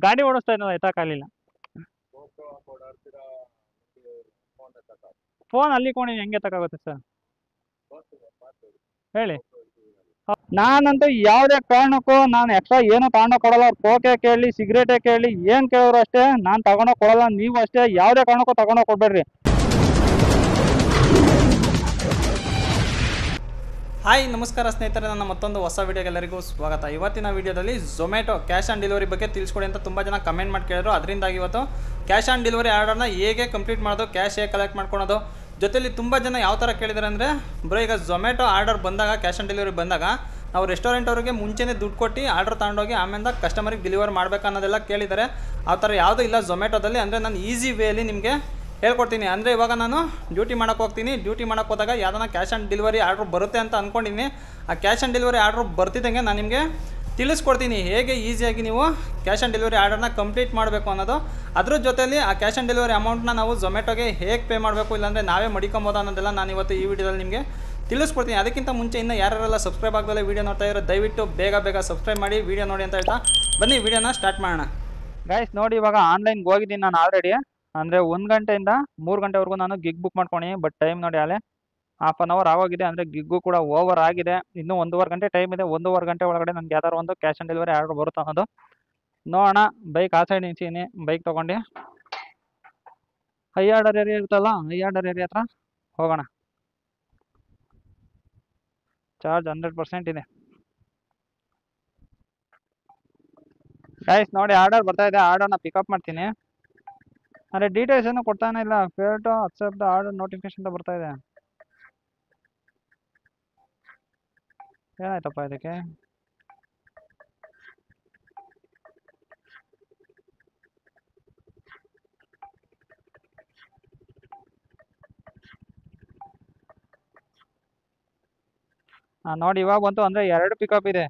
ಗಾಡಿ ಓಡಿಸ್ತಾ ಇದ್ನಲ್ಲ ಎತ್ತಕ್ಕಾಗಲಿಲ್ಲ. ಫೋನ್ ಅಲ್ಲಿ ಕೊಂಡು ಹೆಂಗೆ ಎತ್ತಕ್ಕಾಗುತ್ತೆ ಸರ್ ಹೇಳಿ. ನಾನಂತೂ ಯಾವುದೇ ಕಾರಣಕ್ಕೂ ನಾನು ಎಕ್ಸ್ಟ್ರಾ ಏನು ತಗೊಂಡೋಗಿ ಕೊಡಲ್ಲ. ಅವ್ರು ಕೋಕೆ ಕೇಳಿ ಸಿಗರೇಟೇ ಕೇಳಿ ಏನು ಕೇಳಿದ್ರು ಅಷ್ಟೇ ನಾನು ತಗೊಂಡೋಗಿ ಕೊಡಲ್ಲ. ನೀವು ಅಷ್ಟೇ ಯಾವುದೇ ಕಾರಣಕ್ಕೂ ತಗೊಂಡೋಗಿ ಕೊಡಬೇಡ್ರಿ. ಹಾಯ್ ನಮಸ್ಕಾರ ಸ್ನೇಹಿತರೆ, ನನ್ನ ಮತ್ತೊಂದು ಹೊಸ ವೀಡಿಯೋಗೆ ಎಲ್ಲರಿಗೂ ಸ್ವಾಗತ. ಇವತ್ತಿನ ವೀಡಿಯೋದಲ್ಲಿ ಝೊಮ್ಯಾಟೊ ಕ್ಯಾಶ್ ಆನ್ ಡೆಲಿವರಿ ಬಗ್ಗೆ ತಿಳಿಸ್ಕೊಡಿ ಅಂತ ತುಂಬ ಜನ ಕಮೆಂಟ್ ಮಾಡಿ ಕೇಳಿದ್ರು. ಅದರಿಂದಾಗಿ ಇವತ್ತು ಕ್ಯಾಶ್ ಆನ್ ಡೆಲಿವರಿ ಆರ್ಡರ್ನ ಹೇಗೆ ಕಂಪ್ಲೀಟ್ ಮಾಡೋದು, ಕ್ಯಾಶ್ ಹೇಗೆ ಕಲೆಕ್ಟ್ ಮಾಡ್ಕೊಳೋದು, ಜೊತೆಲಿ ತುಂಬ ಜನ ಯಾವ ಥರ ಕೇಳಿದ್ದಾರೆ ಅಂದರೆ, ಬ್ರೋ ಈಗ ಝೊಮ್ಯಾಟೊ ಆರ್ಡರ್ ಬಂದಾಗ, ಕ್ಯಾಶ್ ಆನ್ ಡೆಲಿವರಿ ಬಂದಾಗ ನಾವು ರೆಸ್ಟೋರೆಂಟ್ ಅವ್ರಿಗೆ ಮುಂಚೆನೇ ದುಡ್ಡು ಕೊಟ್ಟು ಆರ್ಡರ್ ತೊಗೊಂಡೋಗಿ ಆಮೇಲೆ ಕಸ್ಟಮರಿಗೆ ಡೆಲಿವರ್ ಮಾಡಬೇಕು ಅನ್ನೋದೆಲ್ಲ ಕೇಳಿದ್ದಾರೆ. ಆ ಥರ ಯಾವುದೂ ಇಲ್ಲ ಝೊಮ್ಯಾಟೊದಲ್ಲಿ. ಅಂದರೆ ನಾನು ಈಸಿ ವೇಲಿ ನಿಮಗೆ ಹೇಳ್ಕೊಡ್ತೀನಿ. ಅಂದರೆ ಇವಾಗ ನಾನು ಡ್ಯೂಟಿ ಮಾಡೋಕ್ಕೆ ಹೋಗ್ತೀನಿ. ಡ್ಯೂಟಿ ಮಾಡೋಕ್ಕೆ ಹೋದಾಗ ಯಾವುದನ್ನ ಕ್ಯಾಶ್ ಆನ್ ಡೆಲಿವರಿ ಆರ್ಡ್ರ್ ಬರುತ್ತೆ ಅಂತ ಅಂದ್ಕೊಂಡಿನಿ. ಆ ಕ್ಯಾಶ್ ಆನ್ ಡೆಲಿವರಿ ಆರ್ಡ್ರ್ ಬರ್ತಿದ್ದಂಗೆ ನಾನು ನಿಮಗೆ ತಿಳಿಸ್ಕೊಡ್ತೀನಿ ಹೇಗೆ ಈಸಿಯಾಗಿ ನೀವು ಕ್ಯಾಶ್ ಆನ್ ಡೆಲಿವರಿ ಆರ್ಡರ್ನ ಕಂಪ್ಲೀಟ್ ಮಾಡಬೇಕು ಅನ್ನೋದು. ಅದ್ರ ಜೊತೆಯಲ್ಲಿ ಆ ಕ್ಯಾಶ್ ಆನ್ ಡೆಲಿವರಿ ಅಮೌಂಟ್ನ ನಾವು ಝೊಮ್ಯಾಟೊಗೆ ಹೇಗೆ ಪೇ ಮಾಡಬೇಕು, ಇಲ್ಲಾಂದರೆ ನಾವೇ ಮಡಿಕೊಬೋದು ಅನ್ನೋದೆಲ್ಲ ನಾನು ಇವತ್ತು ಈ ವಿಡಿಯೋದಲ್ಲಿ ನಿಮಗೆ ತಿಳಿಸ್ಕೊಡ್ತೀನಿ. ಅದಕ್ಕಿಂತ ಮುಂಚೆ ಇನ್ನೂ ಯಾರೆಲ್ಲ ಸಬ್ಸ್ಕ್ರೈಬ್ ಆಗದಲ್ಲೇ ವೀಡಿಯೋ ನೋಡ್ತಾ ಇರೋ ದಯವಿಟ್ಟು ಬೇಗ ಸಬ್ಸ್ಕ್ರೈಬ್ ಮಾಡಿ ವೀಡಿಯೋ ನೋಡಿ ಅಂತ ಹೇಳ್ತಾ ಬನ್ನಿ ವಿಡಿಯೋನ ಸ್ಟಾರ್ಟ್ ಮಾಡೋಣ. ಗೈಸ್ ನೋಡಿ, ಇವಾಗ ಆನ್ಲೈನ್ಗೆ ಹೋಗಿದ್ದೀನಿ ನಾನು ಆಲ್ರೆಡಿ. ಅಂದರೆ 1 ಗಂಟೆಯಿಂದ 3 ಗಂಟೆವರೆಗೂ ನಾನು ಗಿಗ್ ಬುಕ್ ಮಾಡ್ಕೊಂಡು, ಬಟ್ ಟೈಮ್ ನೋಡಿ ಅಲ್ಲೇ ½ ಅನ್ ಅವರ್ ಆಗೋಗಿದೆ. ಅಂದರೆ ಗಿಗ್ಗು ಕೂಡ ಓವರ್ ಆಗಿದೆ. ಇನ್ನೂ 1.5 ಗಂಟೆ ಟೈಮ್ ಇದೆ. 1.5 ಗಂಟೆ ಒಳಗಡೆ ನನಗೆ ಯಾವ್ದಾರು ಒಂದು ಕ್ಯಾಶ್ ಆನ್ ಡೆಲಿವರಿ ಆರ್ಡರ್ ಬರುತ್ತೆ ಅನ್ನೋದು ನೋಡೋಣ. ಬೈಕ್ ಆ ಸೈಡ್ ನಿಲ್ಸೀನಿ, ಬೈಕ್ ತೊಗೊಂಡು ಹೈ ಆರ್ಡರ್ ಏರಿಯಾ ಇರುತ್ತಲ್ಲ, ಹೈ ಆರ್ಡರ್ ಏರಿಯಾ ಹತ್ರ ಹೋಗೋಣ. ಚಾರ್ಜ್ 100% ಇದೆ. ಗೈಸ್ ನೋಡಿ, ಆರ್ಡರ್ ಬರ್ತಾ ಇದೆ. ಆರ್ಡರ್ನ ಪಿಕಪ್ ಮಾಡ್ತೀನಿ. ಅಂದರೆ ಡೀಟೇಲ್ಸ್ ಏನು ಕೊಡ್ತಾನೆ ಇಲ್ಲ. Fair to accept the order notification ಅಂತ ಬರ್ತಾ ಇದೆ. ಏನಾಯ್ತಪ್ಪ ಇದಕ್ಕೆ? ನೋಡಿ ಇವಾಗ ಬಂತು. ಅಂದರೆ 2 ಪಿಕಪ್ ಇದೆ.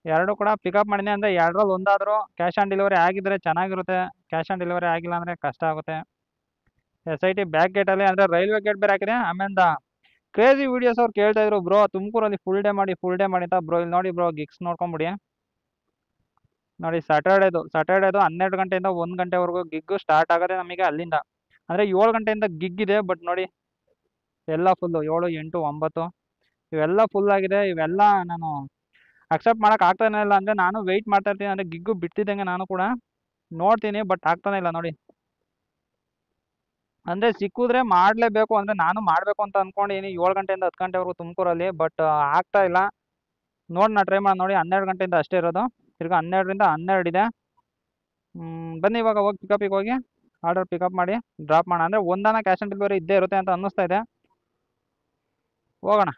2 ಕೂಡ ಪಿಕಪ್ ಮಾಡಿದೆ. ಅಂದರೆ 2ರಲ್ಲಿ ಒಂದಾದರೂ ಕ್ಯಾಶ್ ಆನ್ ಡೆಲಿವರಿ ಆಗಿದ್ರೆ ಚೆನ್ನಾಗಿರುತ್ತೆ. ಕ್ಯಾಶ್ ಆನ್ ಡೆಲಿವರಿ ಆಗಿಲ್ಲ ಅಂದರೆ ಕಷ್ಟ ಆಗುತ್ತೆ. SIT ಬ್ಯಾಕ್ ಗೇಟಲ್ಲಿ, ಅಂದರೆ ರೈಲ್ವೆ ಗೇಟ್ ಬೇರೆ ಹಾಕಿದೆ. ಆಮೇಲೆ ಕ್ರೇಜಿ ವೀಡಿಯೋಸ್ ಅವ್ರು ಕೇಳ್ತಾ ಇದ್ರು, ಬ್ರೋ ತುಮಕೂರಲ್ಲಿ ಫುಲ್ ಡೇ ಮಾಡಿ ಅಂತ. ಬ್ರೋ ಇಲ್ಲಿ ನೋಡಿ ಬ್ರೋ, ಗಿಗ್ಸ್ ನೋಡ್ಕೊಂಬಿಡಿ. ನೋಡಿ ಸ್ಯಾಟರ್ಡೇದು 12 ಗಂಟೆಯಿಂದ 1 ಗಂಟೆವರೆಗೂ ಗಿಗ್ಗು ಸ್ಟಾರ್ಟ್ ಆಗೋದೆ ನಮಗೆ ಅಲ್ಲಿಂದ. ಅಂದರೆ 7 ಗಂಟೆಯಿಂದ ಗಿಗ್ ಇದೆ. ಬಟ್ ನೋಡಿ ಎಲ್ಲ ಫುಲ್ಲು 7, 8, 9 ಇವೆಲ್ಲ ಫುಲ್ ಆಗಿದೆ. ಇವೆಲ್ಲ ನಾನು ಅಕ್ಸೆಪ್ಟ್ ಮಾಡೋಕೆ ಆಗ್ತಾನೆ ಇಲ್ಲ. ಅಂದರೆ ನಾನು ವೆಯ್ಟ್ ಮಾಡ್ತಾ ಇರ್ತೀನಿ. ಅಂದರೆ ಗಿಗ್ಗು ಬಿಡ್ತಿದ್ದಂಗೆ ನಾನು ಕೂಡ ನೋಡ್ತೀನಿ, ಬಟ್ ಆಗ್ತಾನೆ ಇಲ್ಲ ನೋಡಿ. ಅಂದರೆ ಸಿಕ್ಕಿದ್ರೆ ಮಾಡಲೇಬೇಕು. ಅಂದರೆ ನಾನು ಮಾಡಬೇಕು ಅಂತ ಅಂದ್ಕೊಂಡಿದ್ದೀನಿ 7 ಗಂಟೆಯಿಂದ 10 ಗಂಟೆವರೆಗೂ ತುಮಕೂರಲ್ಲಿ. ಬಟ್ ಆಗ್ತಾ ಇಲ್ಲ. ನೋಡಿ ನಾ ಟ್ರೈ ಮಾಡಿ ನೋಡಿ. 12 ಗಂಟೆಯಿಂದ ಅಷ್ಟೇ ಇರೋದು. ತಿರ್ಗಿ 12ರಿಂದ 12 ಇದೆ. ಬನ್ನಿ ಇವಾಗ ಹೋಗಿ ಪಿಕಪಿಗೆ ಹೋಗಿ ಆರ್ಡರ್ ಪಿಕಪ್ ಮಾಡಿ ಡ್ರಾಪ್ ಮಾಡೋಣ. ಅಂದರೆ ಒಂದಾನ ಕ್ಯಾಶ್ ಆನ್ ಡೆಲಿವರಿ ಇದ್ದೇ ಇರುತ್ತೆ ಅಂತ ಅನ್ನಿಸ್ತಾ ಇದೆ. ಹೋಗೋಣ.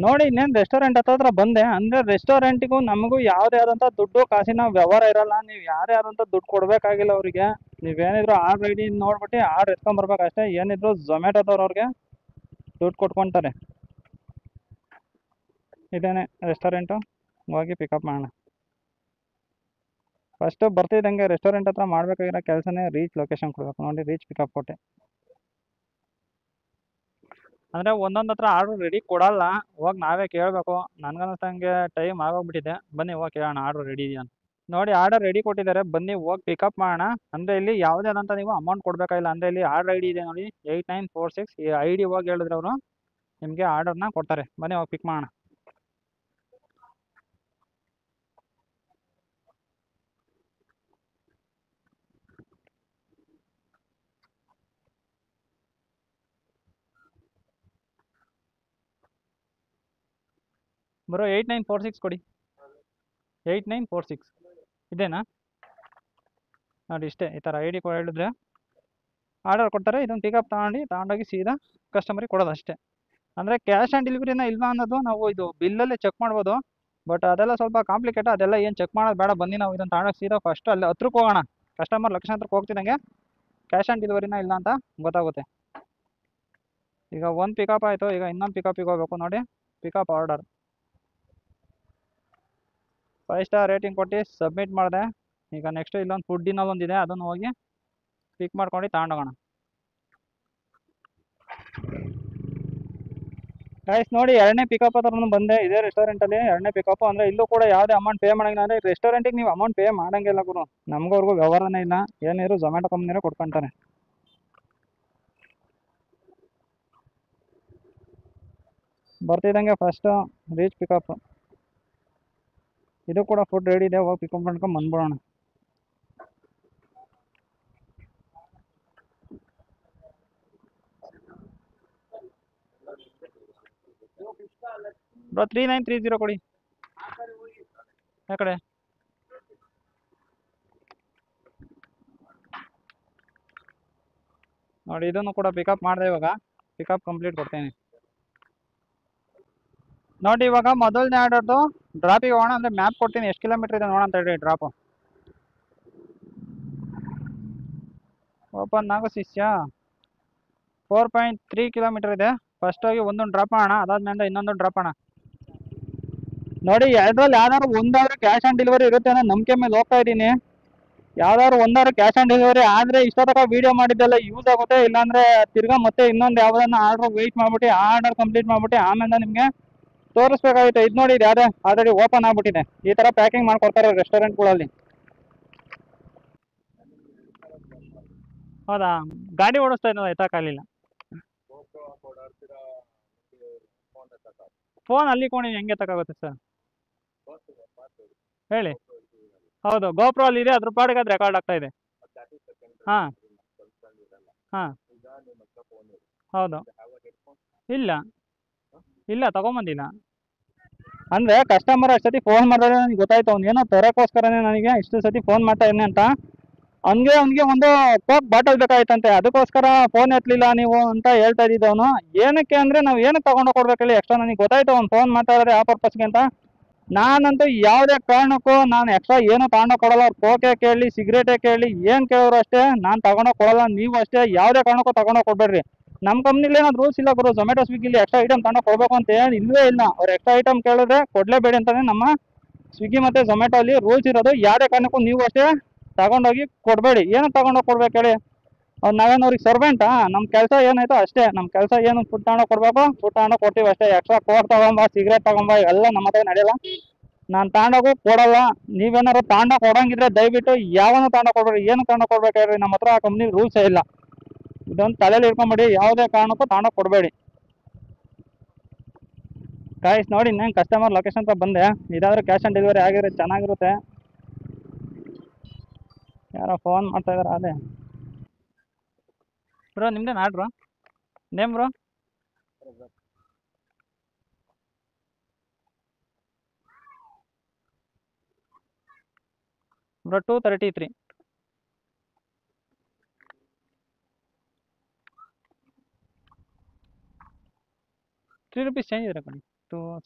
ನೋಡಿ ಇನ್ನೇನು ರೆಸ್ಟೋರೆಂಟ್ ಹತ್ರ ಬಂದೆ. ಅಂದರೆ ರೆಸ್ಟೋರೆಂಟಿಗೂ ನಮಗೂ ಯಾವುದೇ ಆದಂಥ ದುಡ್ಡು ಕಾಸಿನ ವ್ಯವಹಾರ ಇರಲ್ಲ. ನೀವು ಯಾರೇ ಆದಂಥ ದುಡ್ಡು ಕೊಡಬೇಕಾಗಿಲ್ಲ ಅವರಿಗೆ. ನೀವೇನಿದ್ರು ಆರ್ಡ್ರ್ ಐಡಿ ನೋಡ್ಬಿಟ್ಟು ಆರ್ಡ್ರ್ ಎತ್ಕೊಂಬರ್ಬೇಕು ಅಷ್ಟೇ. ಏನಿದ್ರು ಝೊಮ್ಯಾಟೊದವ್ರವ್ರಿಗೆ ದುಡ್ಡು ಕೊಟ್ಕೊತಾರೆ. ಇದೇನೆ ರೆಸ್ಟೋರೆಂಟು, ಹೋಗಿ ಪಿಕಪ್ ಮಾಡೋಣ. ಫಸ್ಟು ಬರ್ತಿದ್ದಂಗೆ ರೆಸ್ಟೋರೆಂಟ್ ಹತ್ರ ಮಾಡಬೇಕಾಗಿರೋ ಕೆಲಸನೇ ರೀಚ್ ಲೊಕೇಶನ್ ಕೊಡಬೇಕು. ನೋಡಿ ರೀಚ್ ಪಿಕಪ್ ಕೊಟ್ಟೆ. ಅಂದರೆ ಒಂದೊಂದು ಹತ್ರ ಆರ್ಡ್ರ್ ರೆಡಿ ಕೊಡಲ್ಲ. ಹೋಗಿ ನಾವೇ ಕೇಳಬೇಕು. ನನಗನ್ನಿಸ್ತಂಗೆ ಟೈಮ್ ಆಗೋಗ್ಬಿಟ್ಟಿದೆ. ಬನ್ನಿ ಹೋಗಿ ಕೇಳೋಣ ಆರ್ಡ್ರ್ ರೆಡಿ ಇದೆಯಾ ಅಂತ. ನೋಡಿ ಆರ್ಡರ್ ರೆಡಿ ಕೊಟ್ಟಿದ್ದಾರೆ, ಬನ್ನಿ ಹೋಗಿ ಪಿಕಪ್ ಮಾಡೋಣ. ಅಂದರೆ ಇಲ್ಲಿ ಯಾವುದೇ ಆದಂಥ ನೀವು ಅಮೌಂಟ್ ಕೊಡಬೇಕಾಗಿಲ್ಲ. ಅಂದರೆ ಇಲ್ಲಿ ಆರ್ಡರ್ ಐಡಿ ಇದೆ ನೋಡಿ 8946. ಈ ID ಹೋಗಿ ಹೇಳಿದ್ರೆ ಅವರು ನಿಮಗೆ ಆರ್ಡರ್ನ ಕೊಡ್ತಾರೆ. ಬನ್ನಿ ಹೋಗಿ ಪಿಕ್ ಮಾಡೋಣ. ಬರೋ 8946 ಕೊಡಿ. 8946 ಇದೇನಾ? ನೋಡಿ ಇಷ್ಟೇ. ಈ ಥರ ID ಹೇಳಿದ್ರೆ ಆರ್ಡರ್ ಕೊಡ್ತಾರೆ. ಇದನ್ನು ಪಿಕಪ್ ತಗೊಂಡೋಗಿ ಸೀದಾ ಕಸ್ಟಮರಿಗೆ ಕೊಡೋದು ಅಷ್ಟೇ. ಅಂದರೆ ಕ್ಯಾಶ್ ಆನ್ ಡೆಲಿವರಿನ ಇಲ್ಲ ಅನ್ನೋದು ನಾವು ಇದು ಬಿಲ್ಲಲ್ಲೇ ಚೆಕ್ ಮಾಡ್ಬೋದು. ಬಟ್ ಅದೆಲ್ಲ ಸ್ವಲ್ಪ ಕಾಂಪ್ಲಿಕೇಟ್. ಅದೆಲ್ಲ ಏನು ಚೆಕ್ ಮಾಡೋದು ಬೇಡ. ಬನ್ನಿ ನಾವು ಇದನ್ನು ತಗೊಂಡೋಗಿ ಸೀದಾ ಫಸ್ಟ್ ಅಲ್ಲಿ ಹತ್ರಕ್ಕೆ ಹೋಗೋಣ. ಕಸ್ಟಮರ್ ಲೊಕೇಶನ್ ಹತ್ರಕ್ಕೆ ಹೋಗ್ತಿದ್ದಂಗೆ ಕ್ಯಾಶ್ ಆನ್ ಡೆಲಿವರಿನ ಇಲ್ಲ ಅಂತ ಗೊತ್ತಾಗುತ್ತೆ. ಈಗ ಒಂದು ಪಿಕಪ್ ಆಯಿತು. ಈಗ ಇನ್ನೊಂದು ಪಿಕಪಿಗೆ ಹೋಗಬೇಕು. ನೋಡಿ ಪಿಕಪ್ ಆರ್ಡರ್ 5 ಸ್ಟಾರ್ ರೇಟಿಂಗ್ ಕೊಟ್ಟು ಸಬ್ಮಿಟ್ ಮಾಡಿದೆ. ಈಗ ನೆಕ್ಸ್ಟ್ ಇಲ್ಲೊಂದು ಫುಡ್ಡಿನಲ್ಲಿ ಒಂದಿದೆ, ಅದನ್ನು ಹೋಗಿ ಪಿಕ್ ಮಾಡ್ಕೊಂಡು ತಗೊಂಡೋಗೋಣ. ಗೈಸ್ ನೋಡಿ ಎರಡನೇ ಪಿಕಪ್ ಹತ್ರ ಬಂದೆ ಇದೇ ರೆಸ್ಟೋರೆಂಟಲ್ಲಿ ಎರಡನೇ ಪಿಕಪ್ ಅಂದರೆ ಇಲ್ಲೂ ಕೂಡ ಯಾವುದೇ ಅಮೌಂಟ್ ಪೇ ಮಾಡಂಗಿಲ್ಲ. ಅಂದರೆ ರೆಸ್ಟೋರೆಂಟಿಗೆ ನೀವು ಅಮೌಂಟ್ ಪೇ ಮಾಡಂಗಿಲ್ಲ ಗುರು, ನಮಗವ್ರಿಗೂ ವ್ಯವಹಾರನೇ ಇಲ್ಲ. ಏನಿದ್ರು ಝೊಮ್ಯಾಟೊ ಕಂಪ್ನಿಯೇ ಕೊಡ್ಕೊಂತಾರೆ. ಬರ್ತಿದ್ದಂಗೆ ಫಸ್ಟು ರೀಚ್ ಪಿಕಪ್. ಇದು ಕೂಡ ಫುಡ್ ರೆಡಿ ಇದೆ, ಹೋಗಿ ಪಿಕಪ್ ಮಾಡ್ಕೊಂಡು ಬಂದ್ಬಿಡೋಣ. ಬ್ರೋ 3930 ಕೊಡಿ. ಯಾಕಡೆ ನೋಡಿ, ಇದನ್ನು ಕೂಡ ಪಿಕಪ್ ಮಾಡಿದೆ. ಇವಾಗ ಪಿಕಪ್ ಕಂಪ್ಲೀಟ್ ಕೊಡ್ತೇನೆ ನೋಡಿ. ಇವಾಗ ಮೊದಲನೇ ಆರ್ಡರ್ದು ಡ್ರಾಪಿಗೆ ಹೋಗೋಣ. ಅಂದರೆ ಮ್ಯಾಪ್ ಕೊಡ್ತೀನಿ, ಎಷ್ಟು ಕಿಲೋಮೀಟ್ರ್ ಇದೆ ನೋಡೋಣ ಅಂತ ಹೇಳಿ. ಡ್ರಾಪು ಓಪನ್ ಆಗೋ ಶಿಷ್ಯ 4.3 ಕಿಲೋಮೀಟರ್ ಇದೆ. ಫಸ್ಟ್ ಹೋಗಿ ಒಂದೊಂದು ಡ್ರಾಪ್ ಮಾಡೋಣ, ಅದಾದ್ಮೇಲೆ ಇನ್ನೊಂದು ಡ್ರಾಪ್ ಮಾಡೋಣ. ನೋಡಿ ಎರಡರಲ್ಲಿ ಯಾವ್ದಾದ್ರು ಒಂದಾದ್ರೂ ಕ್ಯಾಶ್ ಆನ್ ಡೆಲಿವರಿ ಇರುತ್ತೆ ಅನ್ನೋ ನಂಬಿಕೆ ಮೇಲೆ ಹೋಗ್ತಾ ಇದ್ದೀನಿ. ಯಾವ್ದಾದ್ರು ಒಂದಾದ್ರು ಕ್ಯಾಶ್ ಆನ್ ಡೆಲಿವರಿ ಆದರೆ ಇಷ್ಟ ತನಕ ವೀಡಿಯೋ ಮಾಡಿದ್ದೆಲ್ಲ ಯೂಸ್ ಆಗುತ್ತೆ. ಇಲ್ಲಾಂದರೆ ತಿರ್ಗಾ ಮತ್ತೆ ಇನ್ನೊಂದು ಯಾವುದನ್ನ ಆರ್ಡ್ರ್ ವೆಯ್ಟ್ ಮಾಡ್ಬಿಟ್ಟು ಆರ್ಡರ್ ಕಂಪ್ಲೀಟ್ ಮಾಡ್ಬಿಟ್ಟು ಆಮೇಲೆ ನಿಮಗೆ ತೋರಿಸ್ಬೇಕಾಗುತ್ತೆ. ಇದು ನೋಡಿ, ಇದು ಯಾವುದೇ ಆಲ್ರೆಡಿ ಓಪನ್ ಆಗ್ಬಿಟ್ಟಿದೆ. ಈ ಥರ ಪ್ಯಾಕಿಂಗ್ ಮಾಡ್ಕೊಡ್ತಾರೆ ರೆಸ್ಟೋರೆಂಟ್ಗಳಲ್ಲಿ. ಹೌದಾ, ಗಾಡಿ ಓಡಿಸ್ತಾ ಇದ್ದ ಎತ್ತಕ್ಕಾಗಲಿಲ್ಲ. ಫೋನ್ ಅಲ್ಲಿ ಕೊಂಡು ಹೆಂಗೆ ಎತ್ತಕ್ಕಾಗುತ್ತೆ ಸರ್ ಹೇಳಿ? ಹೌದು, ಗೋಪ್ರೋ ಅಲ್ಲಿ ಇದೆ, ಅದ್ರ ಪಾಡಿಗೆ ಅದು ರೆಕಾರ್ಡ್ ಆಗ್ತಾ ಇದೆ. ಹಾಂ ಹಾಂ ಹೌದು. ಇಲ್ಲ ಇಲ್ಲ ತಗೊಂಬಂದಿಲ್ಲ. ಅಂದರೆ ಕಸ್ಟಮರ್ ಅಷ್ಟು ಸತಿ ಫೋನ್ ಮಾಡಿದ್ರೆ ನನಗೆ ಗೊತ್ತಾಯ್ತು, ಅವ್ನು ಏನೋ ತರೋಕ್ಕೋಸ್ಕರನೇ ನನಗೆ ಇಷ್ಟು ಸತಿ ಫೋನ್ ಮಾಡ್ತಾ ಇದ್ದೀನಿ ಅಂತ. ಅವನಿಗೆ ಒಂದು ಕೋಕ್ ಬಾಟಲ್ ಬೇಕಾಯ್ತಂತೆ, ಅದಕ್ಕೋಸ್ಕರ ಫೋನ್ ಎತ್ತಲಿಲ್ಲ ನೀವು ಅಂತ ಹೇಳ್ತಾ ಇದ್ದಿದ್ದು ಅವನು. ಏನಕ್ಕೆ ಅಂದರೆ ನಾವು ಏನಕ್ಕೆ ತಗೊಂಡು ಕೊಡ್ಬೇಕು ಹೇಳಿ ಎಕ್ಸ್ಟ್ರಾ? ನನಗೆ ಗೊತ್ತಾಯ್ತು ಅವ್ನು ಫೋನ್ ಮಾಡ್ತಾ ಇದ್ದಾರೆ ಆ ಪರ್ಪಸ್ಗೆ ಅಂತ. ನಾನಂತೂ ಯಾವುದೇ ಕಾರಣಕ್ಕೂ ನಾನು ಎಕ್ಸ್ಟ್ರಾ ಏನೂ ತಗೊಂಡೋಗಿ ಕೊಡಲ್ಲ. ಅವ್ರು ಕೋಕೆ ಕೇಳಿ, ಸಿಗರೇಟೇ ಕೇಳಿ, ಏನು ಕೇಳಿದ್ರು ಅಷ್ಟೇ ನಾನು ತಗೊಂಡೋಗಿ ಕೊಡಲ್ಲ. ನೀವು ಅಷ್ಟೇ ಯಾವುದೇ ಕಾರಣಕ್ಕೂ ತಗೊಂಡೋಗಿ ಕೊಡಬೇಡ್ರಿ. ನಮ್ಮ ಕಂಪ್ನಿಲಿ ಏನಾದ್ರು ರೂಲ್ಸ್ ಇಲ್ಲ ಗುರು. ಝೊಮ್ಯಾಟೊ ಸ್ವಿಗ್ಗಿಲಿ ಎಕ್ಸ್ಟ್ರಾ ಐಟಮ್ ತಗೊಂಡು ಕೊಡಬೇಕು ಅಂತ ಏನು ಇಲ್ಲವೇ ಇಲ್ಲ. ಅವ್ರು ಎಕ್ಸ್ಟ್ರಾ ಐಟಮ್ ಕೇಳಿದ್ರೆ ಕೊಡಲೇಬೇಡಿ ಅಂತಲೇ ನಮ್ಮ ಸ್ವಿಗ್ಗಿ ಮತ್ತು ಝೊಮ್ಯಾಟೊ ಅಲ್ಲಿ ರೂಲ್ಸ್ ಇರೋದು. ಯಾವುದೇ ಕಾರಣಕ್ಕೂ ನೀವು ಅಷ್ಟೇ ತಗೊಂಡೋಗಿ ಕೊಡಬೇಡಿ. ಏನಕ್ಕೆ ತಗೊಂಡೋಗಿ ಕೊಡ್ಬೇಕು ಹೇಳಿ? ನಾವೇನು ಅವ್ರಿಗೆ ಸರ್ವೆಂಟಾ? ನಮ್ಮ ಕೆಲಸ ಏನಾಯ್ತೋ ಅಷ್ಟೇ. ನಮ್ಮ ಕೆಲಸ ಏನು ಫುಡ್ ತಗೊಂಡೋಗಿ ಕೊಡಬೇಕು, ಫುಡ್ ತಗೊಂಡೋಗಿ ಕೊಡ್ತೀವಿ ಅಷ್ಟೇ. ಎಕ್ಸ್ಟ್ರಾ ಕೋಕ್ ತಗೊಂಬ, ಸಿಗರೇಟ್ ತಗೊಂಬ ಎಲ್ಲ ನಮ್ಮ ಹತ್ರ ನಡೆಯಲ್ಲ. ನಾನು ತಗೊಂಡೋಗು ಕೊಡಲ್ಲ. ನೀವೇನಾದ್ರು ತಗೊಂಡೋಗಿ ಕೊಡೋಂಗಿದ್ರೆ ದಯವಿಟ್ಟು ಯಾವನ್ನೂ ತಗೊಂಡೋಗಿ ಕೊಡ್ಬೇಡಿ. ಏನು ತಗೊಂಡೋಗಿ ಕೊಡ್ಬೇಕು ಹೇಳ್ರಿ? ನಮ್ಮ ಹತ್ರ ಆ ಕಂಪ್ನಿ ರೂಲ್ಸೇ ಇಲ್ಲ. ಇದೊಂದು ತಲೆಯಲ್ಲಿ ಇಟ್ಕೊಂಬಿಡಿ, ಯಾವುದೇ ಕಾರಣಕ್ಕೂ ತಗೊಂಡೋಗಿ ಕೊಡಬೇಡಿ. ಗಾಯ್ಸ್ ನೋಡಿ, ಇನ್ನೇನು ಕಸ್ಟಮರ್ ಲೊಕೇಶನ್ ಹತ್ರ ಬಂದೆ. ಇದಾದರೂ ಕ್ಯಾಶ್ ಆನ್ ಡೆಲಿವರಿ ಆಗಿದ್ರೆ ಚೆನ್ನಾಗಿರುತ್ತೆ. ಯಾರೋ ಫೋನ್ ಮಾಡ್ತಾ ಇದಾರೆ. ಅದೇ ಬ್ರೋ, ನಿಮ್ದೇನು order? Name bro? Bro 233. 3 rupees change ಇದ್ರೆ ಕೊಡಿ.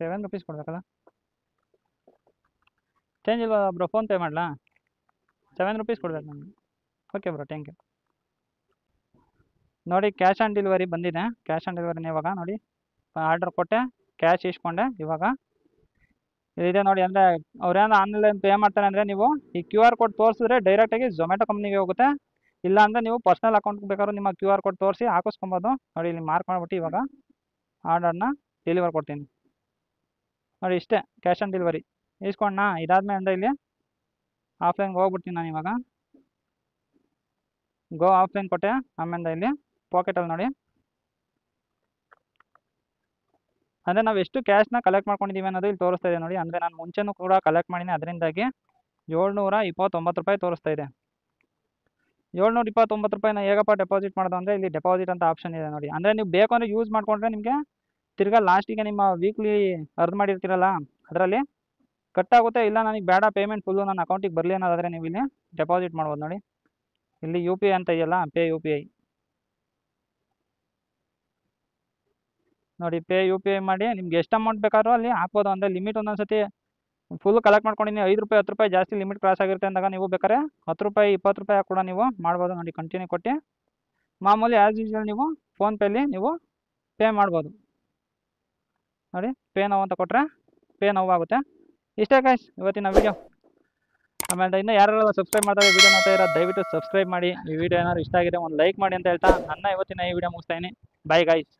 7 ರೂಪೀಸ್ ಕೊಡ್ಬೇಕಲ್ಲ? ಚೇಂಜ್ ಇಲ್ವಾ ಬ್ರೋ? ಫೋನ್ಪೇ ಮಾಡಲಾ? 7 ರೂಪೀಸ್ ಕೊಡ್ಬೇಕು ನನಗೆ. Okay bro, thank you. ನೋಡಿ ಕ್ಯಾಶ್ ಆನ್ ಡೆಲಿವರಿ ಬಂದಿದೆ. ಕ್ಯಾಶ್ ಆನ್ ಡೆಲಿವರಿನೇ ಇವಾಗ ನೋಡಿ. ಆರ್ಡರ್ ಕೊಟ್ಟೆ, ಕ್ಯಾಶ್ ಇಸ್ಕೊಂಡೆ. ಇವಾಗ ಇದಿದೆ ನೋಡಿ. ಅಂದರೆ ಅವ್ರೇನು ಆನ್ಲೈನ್ ಪೇ ಮಾಡ್ತಾರೆ ಅಂದರೆ ನೀವು ಈ QR ಕೋಡ್ ತೋರಿಸಿದ್ರೆ ಡೈರೆಕ್ಟಾಗಿ ಝೊಮ್ಯಾಟೊ ಕಂಪ್ನಿಗೆ ಹೋಗುತ್ತೆ. ಇಲ್ಲ ಅಂದರೆ ನೀವು ಪರ್ಸ್ನಲ್ ಅಕೌಂಟ್ಗೆ ಬೇಕಾದ್ರೂ ನಿಮ್ಮ QR ಕೋಡ್ ತೋರಿಸಿ ಹಾಕಿಸ್ಕೊಬೋದು. ನೋಡಿ ಇಲ್ಲಿ ಮಾರ್ಕ್ ಮಾಡಿಬಿಟ್ಟು ಇವಾಗ ಆರ್ಡರ್ನ ಡೆಲಿವರ್ ಕೊಡ್ತೀನಿ ನೋಡಿ. ಇಷ್ಟೇ ಕ್ಯಾಶ್ ಆನ್ ಡೆಲಿವರಿ ಇಸ್ಕೊಂಡ್ನಾ. ಇದಾದ್ಮೇಲೆ ಅಂದರೆ ಇಲ್ಲಿ ಆಫ್ಲೈನ್ಗೆ ಹೋಗ್ಬಿಡ್ತೀನಿ ನಾನು. ಇವಾಗ ಗೋ ಆಫ್ಲೈನ್ ಕೊಟ್ಟೆ. ಆಮೇಲೆ ಇಲ್ಲಿ ಪಾಕೆಟಲ್ಲಿ ನೋಡಿ, ಅಂದರೆ ನಾವು ಎಷ್ಟು ಕ್ಯಾಶ್ನ ಕಲೆಕ್ಟ್ ಮಾಡ್ಕೊಂಡಿದ್ದೀವಿ ಅನ್ನೋದು ಇಲ್ಲಿ ತೋರಿಸ್ತಾ ಇದೆ ನೋಡಿ. ಅಂದರೆ ನಾನು ಮುಂಚೆನೂ ಕೂಡ ಕಲೆಕ್ಟ್ ಮಾಡಿದ್ದೀನಿ, ಅದರಿಂದಾಗಿ 729 ರೂಪಾಯಿ ತೋರಿಸ್ತಾ ಇದೆ. 729 ರೂಪಾಯಿನ ಹೇಗಪ್ಪ ಡೆಪಾಸಿಟ್ ಮಾಡೋದು ಅಂದರೆ ಇಲ್ಲಿ ಡೆಪಾಸಿಟ್ ಅಂತ ಆಪ್ಷನ್ ಇದೆ ನೋಡಿ. ಅಂದರೆ ನೀವು ಬೇಕು ಅಂದರೆ ಯೂಸ್ ಮಾಡಿಕೊಂಡ್ರೆ ನಿಮಗೆ ತಿರ್ಗಾ ಲಾಸ್ಟಿಗೆ ನಿಮ್ಮ ವೀಕ್ಲಿ ಅರ್ನ್ ಮಾಡಿರ್ತೀರಲ್ಲ ಅದರಲ್ಲಿ ಕಟ್ಟಾಗುತ್ತೆ. ಇಲ್ಲ ನನಗೆ ಬೇಡ, ಪೇಮೆಂಟ್ ಫುಲ್ಲು ನನ್ನ ಅಕೌಂಟಿಗೆ ಬರಲಿ ಅನ್ನೋದಾದರೆ ನೀವು ಇಲ್ಲಿ ಡೆಪಾಸಿಟ್ ಮಾಡ್ಬೋದು ನೋಡಿ. ಇಲ್ಲಿ UPI ಅಂತ ಇದೆಯಲ್ಲ, ಪೇ UPI ನೋಡಿ. ಪೇ UPI ಮಾಡಿ ನಿಮ್ಗೆ ಎಷ್ಟು ಅಮೌಂಟ್ ಬೇಕಾದ್ರೂ ಅಲ್ಲಿ ಹಾಕ್ಬೋದು. ಅಂದರೆ ಲಿಮಿಟ್ ಒಂದೊಂದು ಸತಿ ಫುಲ್ ಕಲೆಕ್ಟ್ ಮಾಡ್ಕೊಂಡಿದ್ದೀನಿ 5 ರೂಪಾಯಿ 10 ರೂಪಾಯಿ ಜಾಸ್ತಿ ಲಿಮಿಟ್ ಕ್ರಾಸ್ ಆಗಿರುತ್ತೆ ಅಂದಾಗ ನೀವು ಬೇಕಾದ್ರೆ 10 ರೂಪಾಯಿ 20 ರೂಪಾಯಿ ಕೂಡ ನೀವು ಮಾಡ್ಬೋದು ನೋಡಿ. ಕಂಟಿನ್ಯೂ ಕೊಟ್ಟು ಮಾಮೂಲಿ ಆ್ಯಸ್ ಯೂಶುವಲ್ ನೀವು ಫೋನ್ಪೇಲಿ ನೀವು ಪೇ ಮಾಡ್ಬೋದು ನೋಡಿ. ಪೇ ನೋವು ಅಂತ ಕೊಟ್ಟರೆ ಪೇ ನೋವಾಗುತ್ತೆ. ಇಷ್ಟೇ ಗೈಸ್ ಇವತ್ತಿನ ವೀಡಿಯೋ. ಆಮೇಲೆ ಇನ್ನೂ ಯಾರೆಲ್ಲ ಸಬ್ಸ್ಕ್ರೈಬ್ ಮಾಡ್ತಾರೆ ವೀಡಿಯೋ ನೋಡ್ತಾ ಇರೋ ದಯವಿಟ್ಟು ಸಬ್ಸ್ಕ್ರೈಬ್ ಮಾಡಿ. ಈ ವಿಡಿಯೋ ಏನಾದ್ರು ಇಷ್ಟ ಆಗಿದೆ ಒಂದು ಲೈಕ್ ಮಾಡಿ ಅಂತ ಹೇಳ್ತಾ ನನ್ನ ಇವತ್ತಿನ ಈ ವಿಡಿಯೋ ಮುಗಿಸ್ತಾ ಇದ್ದೀನಿ. Bye guys.